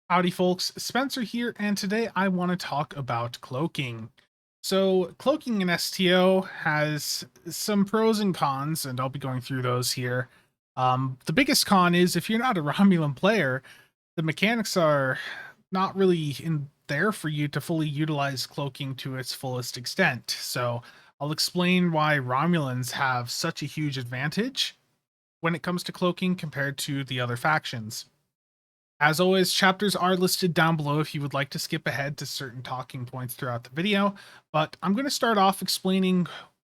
Howdy folks, Spencer here, and today I want to talk about cloaking. So, cloaking in STO has some pros and cons, and I'll be going through those here. The biggest con is if you're not a Romulan player, the mechanics are not really in there for you to fully utilize cloaking to its fullest extent. So, I'll explain why Romulans have such a huge advantage when it comes to cloaking compared to the other factions. As always, chapters are listed down below if you would like to skip ahead to certain talking points throughout the video, but I'm going to start off explaining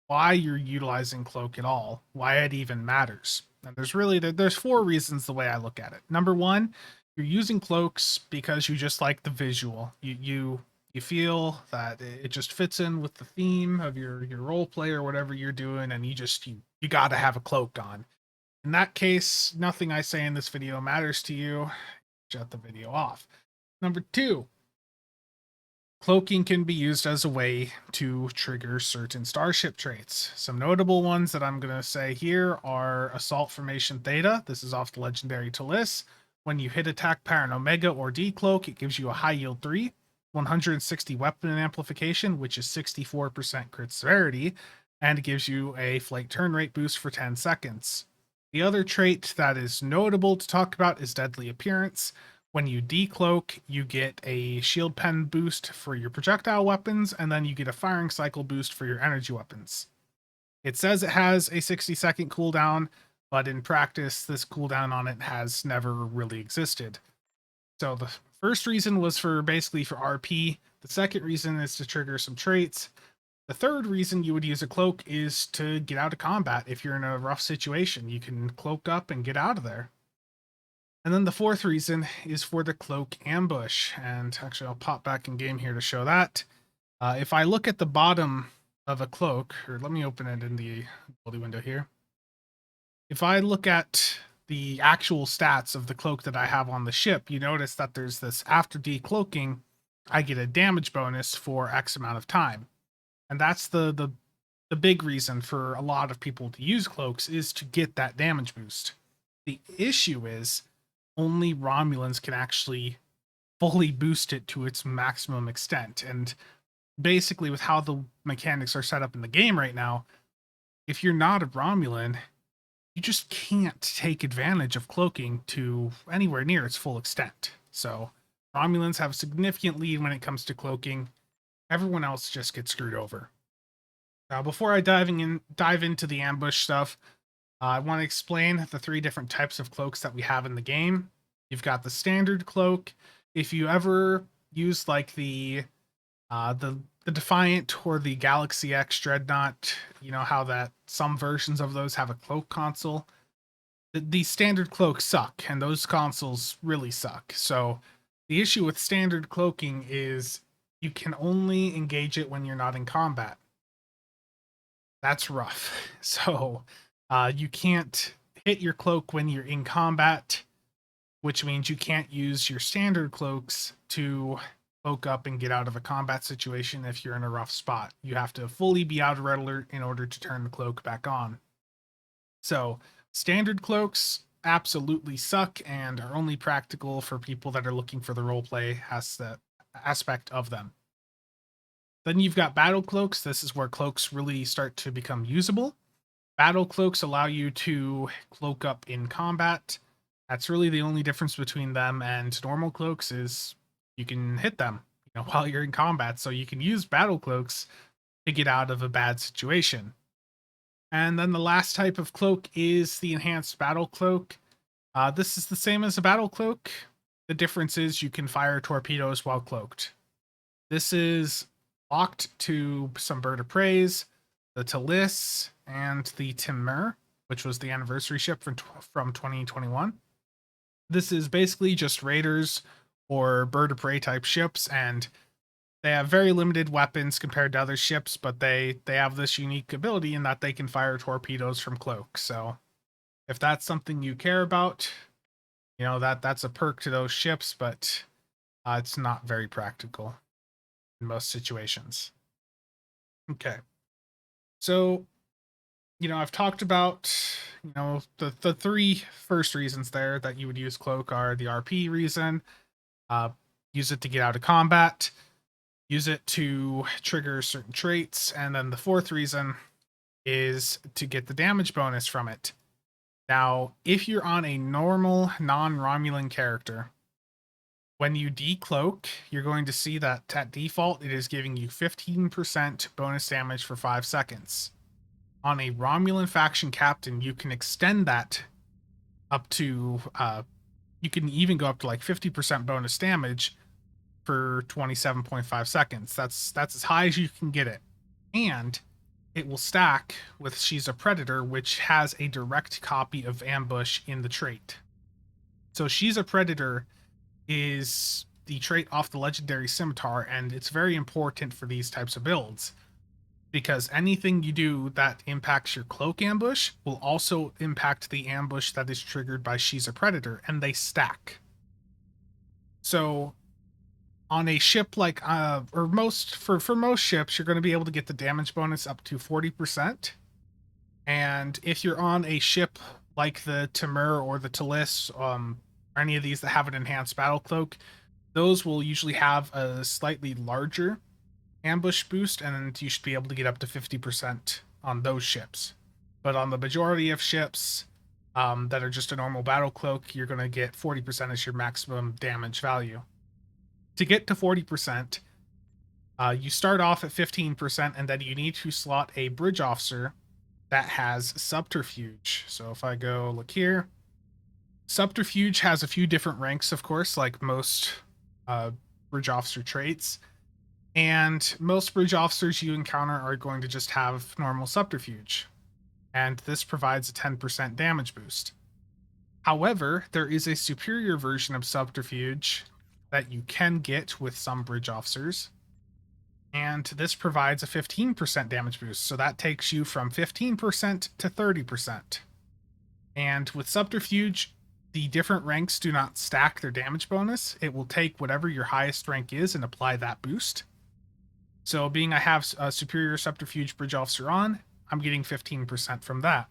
why you're utilizing Cloak at all, why it even matters. And there's four reasons the way I look at it. Number one, you're using cloaks because you just like the visual. You feel that it just fits in with the theme of your role play or whatever you're doing, and you got to have a cloak on. In that case, nothing I say in this video matters to you. Shut the video off. Number two, cloaking can be used as a way to trigger certain starship traits. Some notable ones that I'm going to say here are Assault Formation Theta. This is off the legendary Talis. When you hit attack Parent Omega or Decloak, it gives you a high yield 3, 160 weapon amplification, which is 64% crit severity, and it gives you a flight turn rate boost for 10 seconds. The other trait that is notable to talk about is Deadly Appearance. When you decloak, you get a shield pen boost for your projectile weapons, and then you get a firing cycle boost for your energy weapons. It says it has a 60-second cooldown, but in practice, this cooldown on it has never really existed. So the first reason was for basically for RP. The second reason is to trigger some traits. The third reason you would use a cloak is to get out of combat. If you're in a rough situation, you can cloak up and get out of there. And then the fourth reason is for the Cloak Ambush. And actually, I'll pop back in game here to show that. If I look at the bottom of a cloak, or let me open it in the ability window here. If I look at the actual stats of the cloak that I have on the ship, you notice that there's this after decloaking, I get a damage bonus for X amount of time. And that's the big reason for a lot of people to use cloaks is to get that damage boost. The issue is only Romulans can actually fully boost it to its maximum extent. And basically, with how the mechanics are set up in the game right now, if you're not a Romulan, you just can't take advantage of cloaking to anywhere near its full extent. So Romulans have a significant lead when it comes to cloaking. Everyone else just gets screwed over. Now, before I dive into the ambush stuff, I want to explain the three different types of cloaks that we have in the game. You've got the standard cloak. If you ever use like the Defiant or the Galaxy X Dreadnought, you know how that some versions of those have a cloak console. The standard cloaks suck, and those consoles really suck. So the issue with standard cloaking is you can only engage it when you're not in combat. That's rough. So you can't hit your cloak when you're in combat, which means you can't use your standard cloaks to cloak up and get out of a combat situation if you're in a rough spot. You have to fully be out of red alert in order to turn the cloak back on. So standard cloaks absolutely suck and are only practical for people that are looking for the roleplay aspect of them. Then you've got battle cloaks. This is where cloaks really start to become usable. Battle cloaks allow you to cloak up in combat. That's really the only difference between them and normal cloaks is you can hit them, while you're in combat. So you can use battle cloaks to get out of a bad situation. And then the last type of cloak is the enhanced battle cloak. This is the same as a battle cloak. The difference is you can fire torpedoes while cloaked. This is locked to some bird of preys, the Talis, and the Timur, which was the anniversary ship from 2021. This is basically just raiders or bird of prey type ships, and they have very limited weapons compared to other ships, but they have this unique ability in that they can fire torpedoes from cloak. So if that's something you care about, that's a perk to those ships, but it's not very practical in most situations. Okay. So, I've talked about, the three first reasons there that you would use cloak are the RP reason, Uh, use it to get out of combat, use it to trigger certain traits, and then the fourth reason is to get the damage bonus from it. Now, if you're on a normal non-Romulan character, when you decloak, you're going to see that at default, it is giving you 15% bonus damage for 5 seconds. On a Romulan faction captain, you can extend that up to, you can even go up to like 50% bonus damage for 27.5 seconds. That's as high as you can get it. And it will stack with She's a Predator, which has a direct copy of Ambush in the trait. So She's a Predator is the trait off the legendary scimitar, and it's very important for these types of builds because anything you do that impacts your Cloak Ambush will also impact the ambush that is triggered by She's a Predator, and they stack. So on a ship like for most ships, you're going to be able to get the damage bonus up to 40%. And if you're on a ship like the Timur or the Talis, or any of these that have an enhanced battle cloak, those will usually have a slightly larger ambush boost, and you should be able to get up to 50% on those ships. But on the majority of ships that are just a normal battle cloak, you're going to get 40% as your maximum damage value. To get to 40%, you start off at 15%, and then you need to slot a bridge officer that has subterfuge. So if I go look here, subterfuge has a few different ranks, of course, like most bridge officer traits. And most bridge officers you encounter are going to just have normal subterfuge. And this provides a 10% damage boost. However, there is a superior version of subterfuge that you can get with some bridge officers. And this provides a 15% damage boost. So that takes you from 15% to 30%. And with subterfuge, the different ranks do not stack their damage bonus. It will take whatever your highest rank is and apply that boost. So being I have a superior subterfuge bridge officer on, I'm getting 15% from that.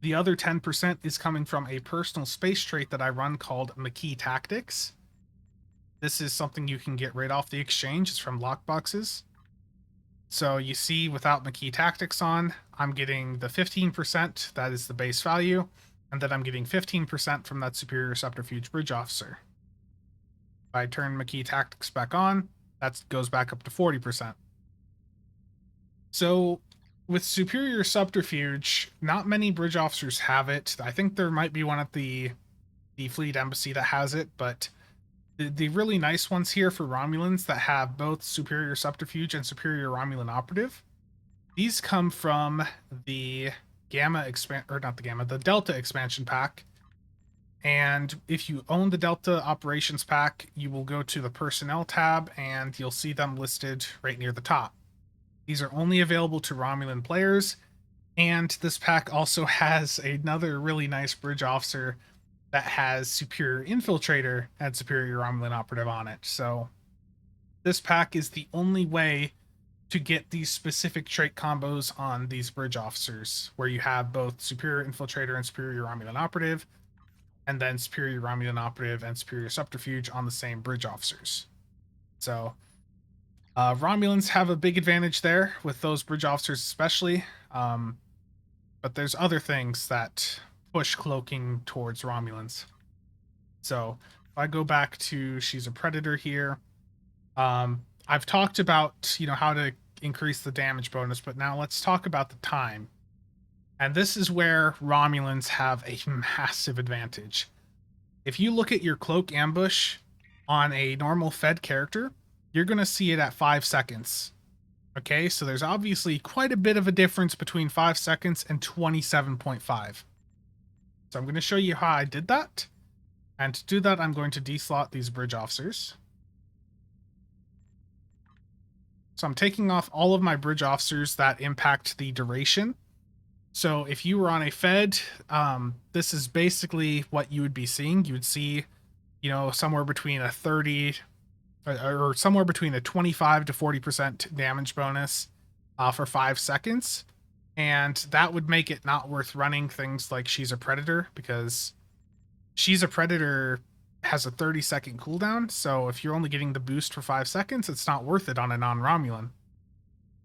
The other 10% is coming from a personal space trait that I run called McKee Tactics. This is something you can get right off the exchange. It's from lockboxes. So you see, without McKee Tactics on, I'm getting the 15%, that is the base value, and then I'm getting 15% from that superior subterfuge bridge officer. If I turn McKee Tactics back on, that goes back up to 40%. So with superior subterfuge, not many bridge officers have it. I think there might be one at the Fleet Embassy that has it, but the really nice ones here for Romulans that have both superior subterfuge and superior Romulan operative, these come from the the Delta expansion pack. And if you own the Delta operations pack, you will go to the personnel tab and you'll see them listed right near the top. These are only available to Romulan players, and this pack also has another really nice bridge officer that has superior Infiltrator and superior Romulan operative on it. So this pack is the only way to get these specific trait combos on these bridge officers, where you have both superior Infiltrator and superior Romulan operative, and then superior Romulan operative and superior subterfuge on the same bridge officers. So Romulans have a big advantage there with those bridge officers especially, but there's other things that push cloaking towards Romulans. So if I go back to She's a Predator here, I've talked about how to increase the damage bonus, but now let's talk about the time. And this is where Romulans have a massive advantage. If you look at your Cloak Ambush on a normal fed character, you're going to see it at 5 seconds. Okay, so there's obviously quite a bit of a difference between 5 seconds and 27.5. So I'm going to show you how I did that. And to do that, I'm going to deslot these bridge officers. So I'm taking off all of my bridge officers that impact the duration. So if you were on a fed, this is basically what you would be seeing. You would see, somewhere between a 30 or somewhere between a 25 to 40% damage bonus for 5 seconds. And that would make it not worth running things like She's a Predator, because She's a Predator has a 30-second cooldown, so if you're only getting the boost for 5 seconds, it's not worth it on a non-Romulan.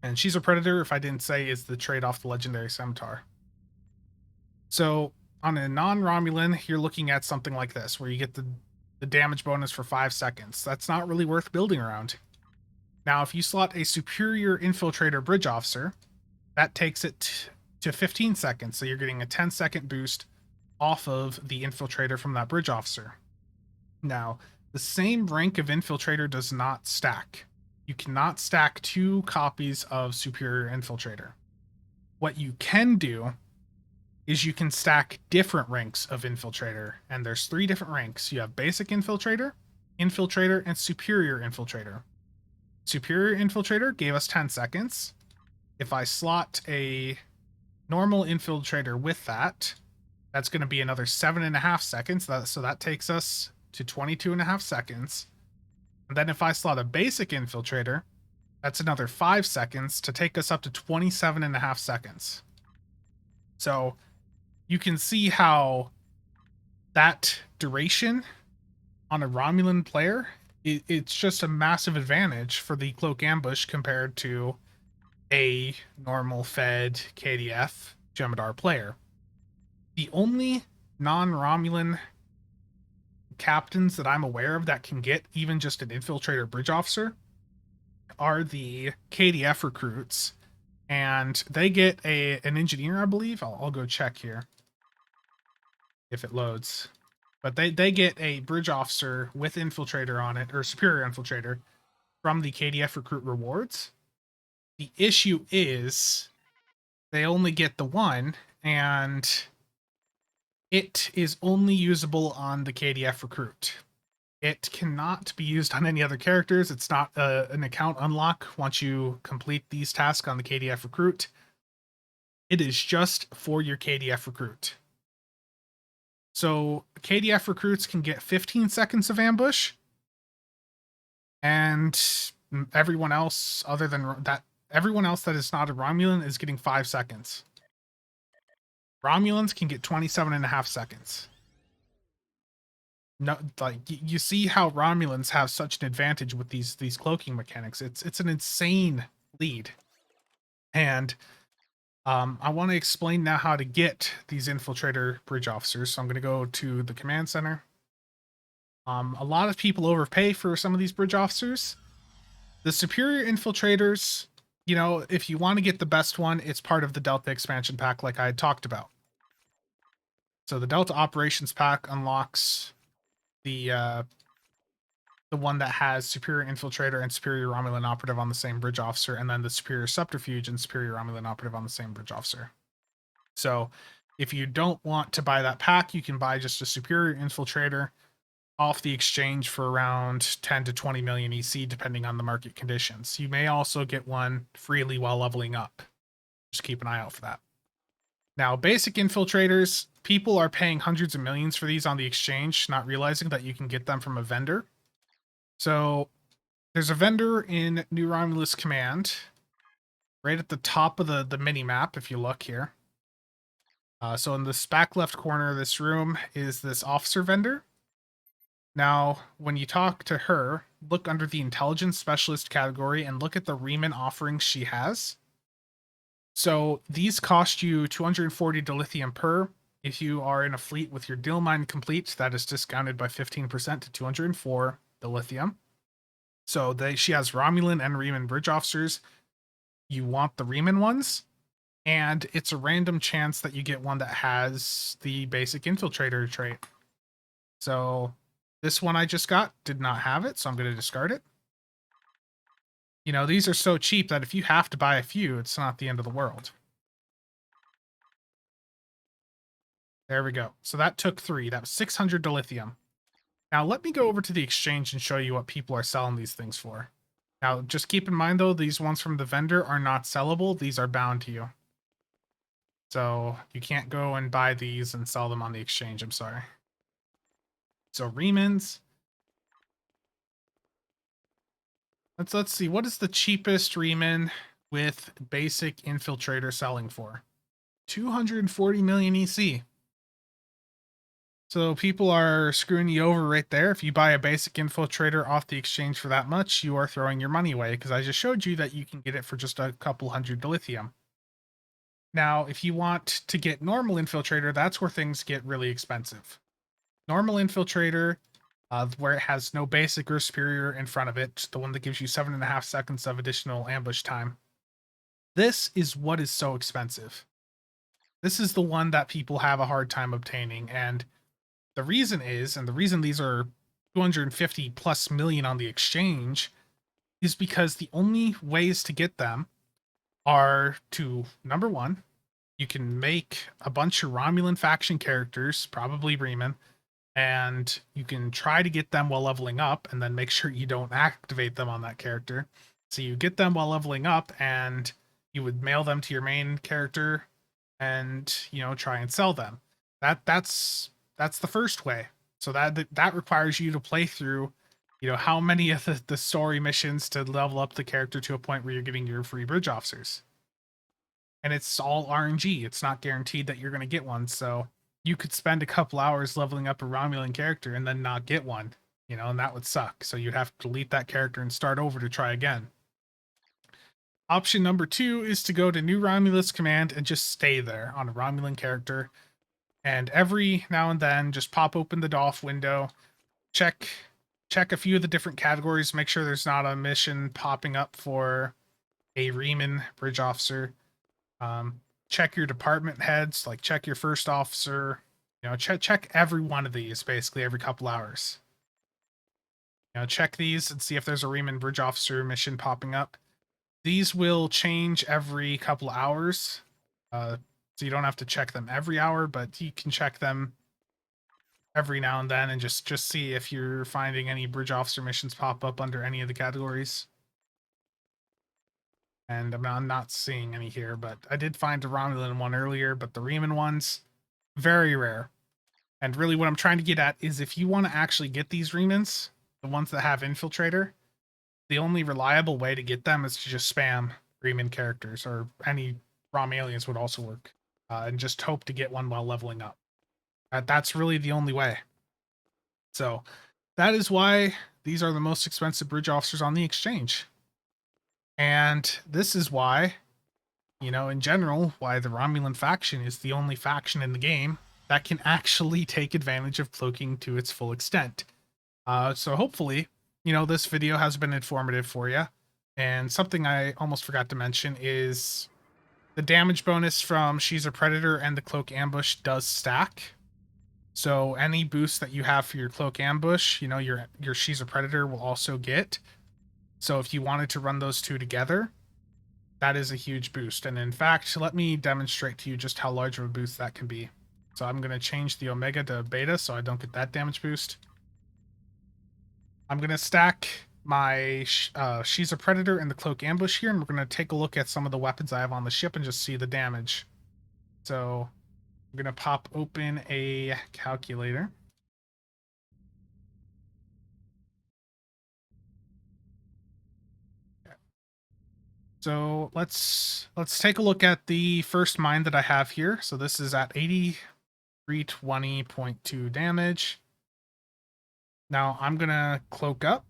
And she's a Predator, if I didn't say, is the trade off the Legendary Scimitar. So on a non-Romulan, you're looking at something like this, where you get the damage bonus for 5 seconds. That's not really worth building around. Now, if you slot a superior Infiltrator Bridge Officer, that takes it to 15 seconds, so you're getting a 10-second boost off of the Infiltrator from that Bridge Officer. Now, the same rank of Infiltrator does not stack. You cannot stack 2 copies of Superior Infiltrator. What you can do is you can stack different ranks of Infiltrator, and there's 3 different ranks. You have Basic Infiltrator, Infiltrator, and Superior Infiltrator. Superior Infiltrator gave us 10 seconds. If I slot a normal Infiltrator with that, that's going to be another 7.5 seconds. So that takes us to 22.5 seconds. And then if I slot a Basic Infiltrator, that's another 5 seconds to take us up to 27.5 seconds. So you can see how that duration on a Romulan player, it's just a massive advantage for the Cloak Ambush compared to a normal fed KDF Jemadar player. The only non-Romulan captains that I'm aware of that can get even just an Infiltrator Bridge Officer are the KDF recruits, and they get an engineer, I believe. I'll go check here if it loads. But they get a Bridge Officer with Infiltrator on it, or Superior Infiltrator, from the KDF recruit rewards. The issue is they only get the one, and it is only usable on the KDF recruit. It cannot be used on any other characters. It's not an account unlock once you complete these tasks on the KDF recruit. It is just for your KDF recruit. So KDF recruits can get 15 seconds of ambush, and everyone else other than that, everyone else that is not a Romulan is getting 5 seconds. Romulans can get 27.5 seconds. No, like you see how Romulans have such an advantage with these cloaking mechanics. It's an insane lead, and I want to explain now how to get these Infiltrator Bridge Officers. So I'm going to go to the command center. A lot of people overpay for some of these Bridge Officers. The Superior Infiltrators, you know, if you want to get the best one, it's part of the Delta expansion pack, like I had talked about. So the Delta Operations pack unlocks the one that has Superior Infiltrator and Superior Romulan Operative on the same Bridge Officer, and then the Superior Subterfuge and Superior Romulan Operative on the same Bridge Officer. So if you don't want to buy that pack, you can buy just a Superior Infiltrator off the exchange for around 10 to 20 million EC, depending on the market conditions. You may also get one freely while leveling up. Just keep an eye out for that. Now, Basic Infiltrators, people are paying hundreds of millions for these on the exchange, not realizing that you can get them from a vendor. So there's a vendor in New Romulus Command, right at the top of the mini map, if you look here. So in this back left corner of this room is this officer vendor. Now, when you talk to her, look under the Intelligence Specialist category and look at the Riemann offerings she has. So these cost you 240 dilithium per. If you are in a fleet with your deal mine complete, that is discounted by 15% to 204 dilithium. So she has Romulan and Riemann Bridge Officers. You want the Riemann ones, and it's a random chance that you get one that has the Basic Infiltrator trait. So this one I just got did not have it, so I'm going to discard it. You know, these are so cheap that if you have to buy a few, it's not the end of the world. There we go. So that took 3. That was 600 dilithium. Now let me go over to the exchange and show you what people are selling these things for. Now, just keep in mind, though, these ones from the vendor are not sellable. These are bound to you. So you can't go and buy these and sell them on the exchange. I'm sorry. So Riemann's. Let's see. What is the cheapest Riemann with Basic Infiltrator selling for? 240 million EC. So people are screwing you over right there. If you buy a basic infiltrator off the exchange for that much, you are throwing your money away because I just showed you that you can get it for just a couple hundred dilithium. Now, if you want to get normal infiltrator, that's where things get really expensive. Normal infiltrator, where it has no basic or superior in front of it, the one that gives you 7.5 seconds of additional ambush time. This is what is so expensive. This is the one that people have a hard time obtaining, and the reason is, and the reason these are 250 plus million on the exchange, is because the only ways to get them are to, number one, you can make a bunch of Romulan faction characters, probably Riemann, and you can try to get them while leveling up and then make sure you don't activate them on that character. So you get them while leveling up and you would mail them to your main character and, try and sell them. That's the first way. So that requires you to play through, how many of the story missions to level up the character to a point where you're getting your free bridge officers. And it's all RNG. It's not guaranteed that you're going to get one. So you could spend a couple hours leveling up a Romulan character and then not get one, and that would suck. So you'd have to delete that character and start over to try again. Option number 2 is to go to New Romulus Command and just stay there on a Romulan character. And every now and then, just pop open the DOF window, check a few of the different categories, make sure there's not a mission popping up for a Riemann bridge officer. Check your department heads, like check your first officer, check every one of these basically every couple hours. Check these and see if there's a Riemann bridge officer mission popping up. These will change every couple hours. So you don't have to check them every hour, but you can check them every now and then and just see if you're finding any bridge officer missions pop up under any of the categories. And I'm not seeing any here, but I did find a Romulan one earlier, but the Riemann ones, very rare. And really what I'm trying to get at is if you want to actually get these Riemanns, the ones that have Infiltrator, the only reliable way to get them is to just spam Riemann characters, or any ROM aliens would also work, and just hope to get one while leveling up. That's really the only way. So that is why these are the most expensive bridge officers on the exchange. And this is why, in general, why the Romulan faction is the only faction in the game that can actually take advantage of cloaking to its full extent. So hopefully, this video has been informative for you. And something I almost forgot to mention is the damage bonus from She's a Predator and the Cloak Ambush does stack. So any boost that you have for your Cloak Ambush, your She's a Predator will also get. So if you wanted to run those two together, that is a huge boost. And in fact, let me demonstrate to you just how large of a boost that can be. So I'm going to change the Omega to Beta so I don't get that damage boost. I'm going to stack my She's a Predator and the Cloak Ambush here, and we're going to take a look at some of the weapons I have on the ship and just see the damage. So I'm going to pop open a calculator. So let's take a look at the first mine that I have here. So this is at 8320.2 damage. Now I'm gonna cloak up.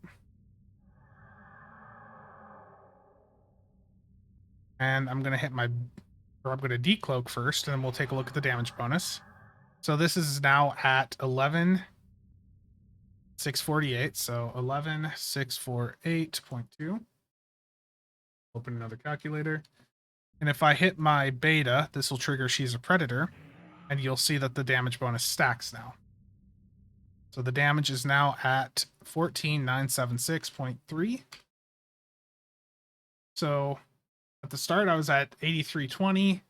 And I'm gonna I'm gonna decloak first, and then we'll take a look at the damage bonus. So this is now at 11,648. So 11,648.2. Open another calculator. And if I hit my beta, this will trigger She's a Predator, and you'll see that the damage bonus stacks now. So the damage is now at 14,976.3. So at the start, I was at 8320.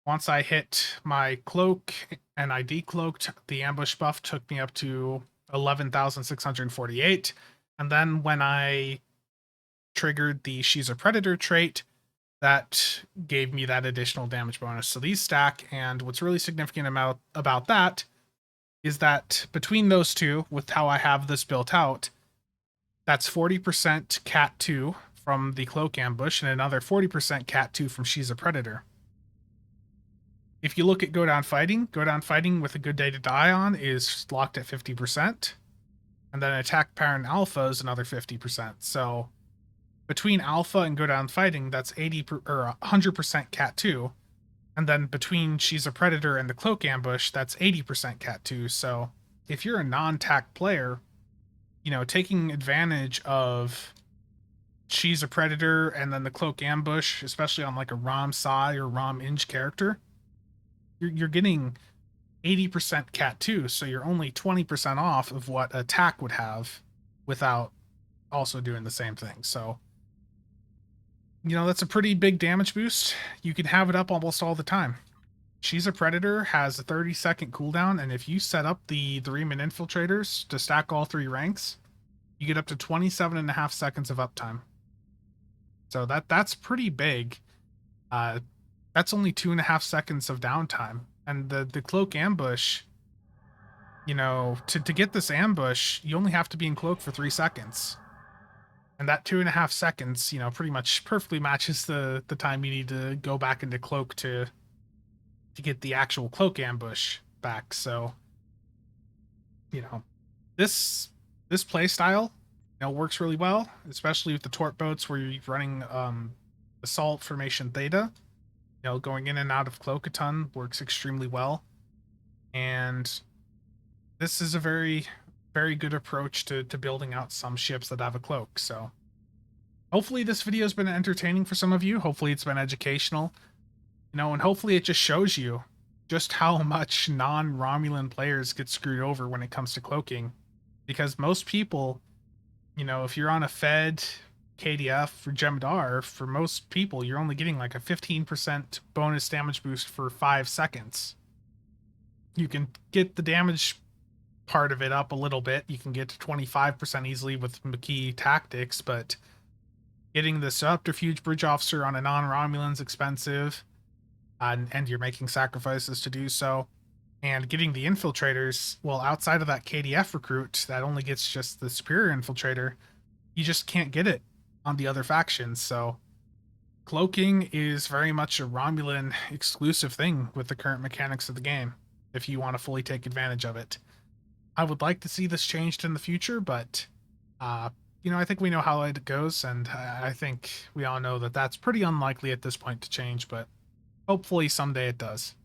Once I hit my cloak and I decloaked, the ambush buff took me up to 11,648. And then when I triggered the She's a Predator trait, that gave me that additional damage bonus. So these stack, and what's really significant about that is that between those two, with how I have this built out, that's 40% Cat 2 from the Cloak Ambush and another 40% Cat 2 from She's a Predator. If you look at Go Down Fighting with a good day to die on is locked at 50%. And then Attack Parent Alpha is another 50%. So between Alpha and Go Down Fighting, that's 100% Cat 2. And then between She's a Predator and the Cloak Ambush, that's 80% Cat 2. So if you're a non-tac player, you know, taking advantage of She's a Predator and then the Cloak Ambush, especially on like a Rom Sai or Rom Inge character, you're getting 80% Cat 2, so you're only 20% off of what attack would have without also doing the same thing. So, you know, that's a pretty big damage boost. You can have it up almost all the time. She's a Predator has a 30-second cooldown, and if you set up the Reman Infiltrators to stack all 3 ranks, you get up to 27.5 seconds of uptime. So that's pretty big. That's only 2.5 seconds of downtime. And the Cloak Ambush, you know, to get this ambush, you only have to be in Cloak for 3 seconds. And that 2.5 seconds, you know, pretty much perfectly matches the time you need to go back into Cloak to get the actual Cloak Ambush back. So, you know, this play style, you know, works really well, especially with the Torp boats where you're running Assault Formation Theta. You know, going in and out of Cloak a ton works extremely well. And this is a very, very good approach to building out some ships that have a Cloak. So hopefully this video has been entertaining for some of you. Hopefully it's been educational. You know, and hopefully it just shows you just how much non-Romulan players get screwed over when it comes to cloaking. Because most people, you know, if you're on a Fed, KDF, or Jem'Hadar, for most people, you're only getting like a 15% bonus damage boost for 5 seconds. You can get the damage part of it up a little bit. You can get to 25% easily with McKee tactics, but getting the Subterfuge Bridge Officer on a non-Romulan's expensive. And you're making sacrifices to do so. And getting the Infiltrators, well, outside of that KDF recruit that only gets just the Superior Infiltrator, you just can't get it on the other factions. So cloaking is very much a Romulan exclusive thing with the current mechanics of the game, if you want to fully take advantage of it. I would like to see this changed in the future, but, you know, I think we know how it goes, and I think we all know that that's pretty unlikely at this point to change, but hopefully someday it does.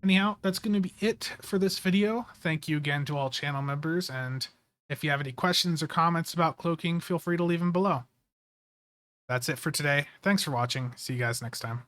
Anyhow, that's going to be it for this video. Thank you again to all channel members, and if you have any questions or comments about cloaking, feel free to leave them below. That's it for today. Thanks for watching. See you guys next time.